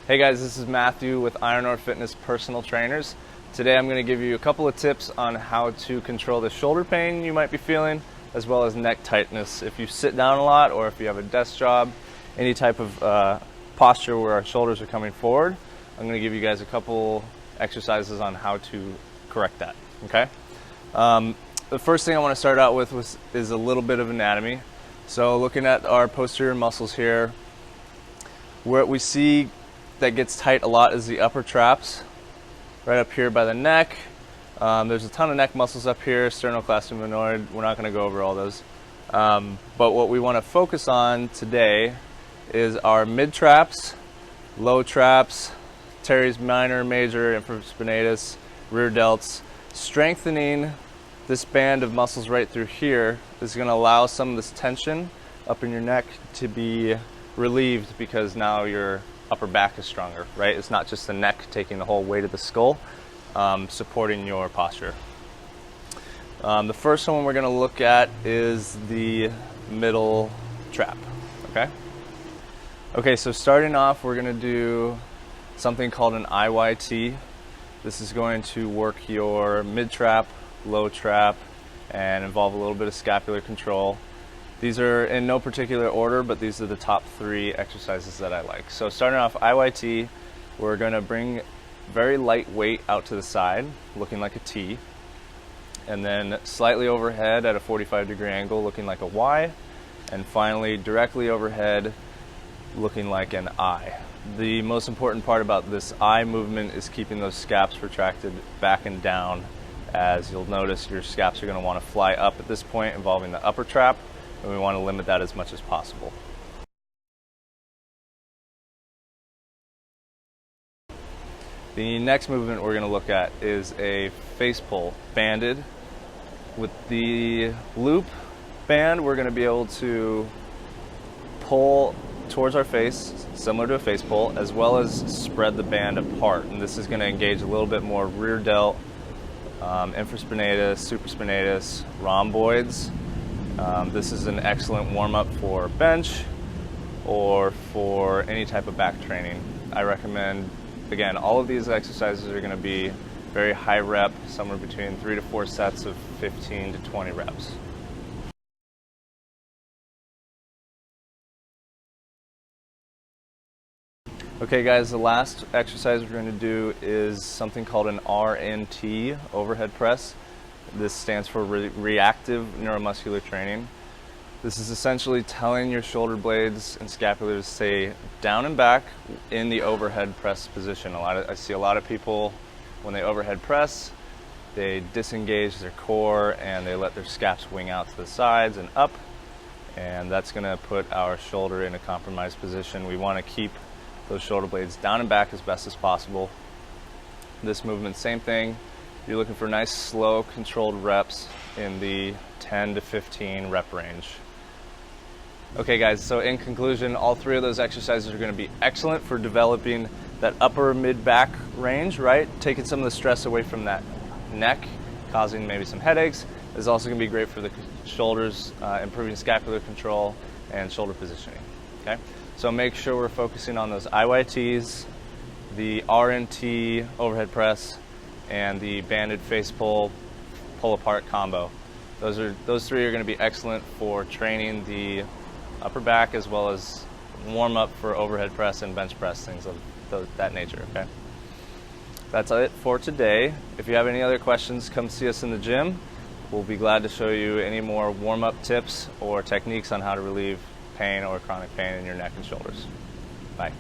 Hey guys, this is Matthew with RNT Fitness Personal Trainers. Today I'm going to give you a couple of tips on how to control the shoulder pain you might be feeling, as well as neck tightness. If you sit down a lot or if you have a desk job, any type of posture where our shoulders are coming forward, I'm going to give you guys a couple exercises on how to correct that. Okay. The first thing I want to start out with is a little bit of anatomy. So looking at our posterior muscles here, where we see that gets tight a lot is the upper traps, right up here by the neck. There's a ton of neck muscles up here, sternocleidomastoid. We're not going to go over all those. But what we want to focus on today is our mid traps, low traps, teres minor, major, infraspinatus, rear delts. Strengthening this band of muscles right through here is going to allow some of this tension up in your neck to be relieved, because now your upper back is stronger, right? It's not just the neck taking the whole weight of the skull, supporting your posture. The first one we're going to look at is the middle trap, okay? Okay, so starting off, we're going to do something called an IYT. This is going to work your mid trap, low trap, and involve a little bit of scapular control. These are in no particular order, but these are the top 3 exercises that I like. So starting off IYT, we're going to bring very light weight out to the side, looking like a T, and then slightly overhead at a 45-degree angle, looking like a Y, and finally directly overhead, looking like an I. The most important part about this I movement is keeping those scaps retracted back and down. As you'll notice, your scaps are going to want to fly up at this point, involving the upper trap, and we want to limit that as much as possible. The next movement we're going to look at is a face pull, banded. With the loop band, we're going to be able to pull towards our face, similar to a face pull, as well as spread the band apart. And this is going to engage a little bit more rear delt, infraspinatus, supraspinatus, rhomboids. This is an excellent warm-up for bench or for any type of back training. I recommend, again, all of these exercises are going to be very high rep, somewhere between 3 to 4 sets of 15 to 20 reps. Okay guys, the last exercise we're going to do is something called an RNT Overhead Press. This stands for reactive neuromuscular training. This is essentially telling your shoulder blades and scapula to stay down and back in the overhead press position. I see a lot of people, when they overhead press, they disengage their core and they let their scaps wing out to the sides and up, and that's going to put our shoulder in a compromised position. We want to keep those shoulder blades down and back as best as possible. This movement, same thing. You're looking for nice, slow, controlled reps in the 10 to 15 rep range. Okay guys, so in conclusion, all 3 of those exercises are going to be excellent for developing that upper mid-back range, right? Taking some of the stress away from that neck, causing maybe some headaches. Is also going to be great for the shoulders, improving scapular control and shoulder positioning, okay? So make sure we're focusing on those IYTs, the RNT overhead press, and the banded face pull apart combo. Those 3 are going to be excellent for training the upper back, as well as warm up for overhead press and bench press, things of that nature. Okay, that's it for today. If you have any other questions, come see us in the gym. We'll be glad to show you any more warm up tips or techniques on how to relieve pain or chronic pain in your neck and shoulders. Bye.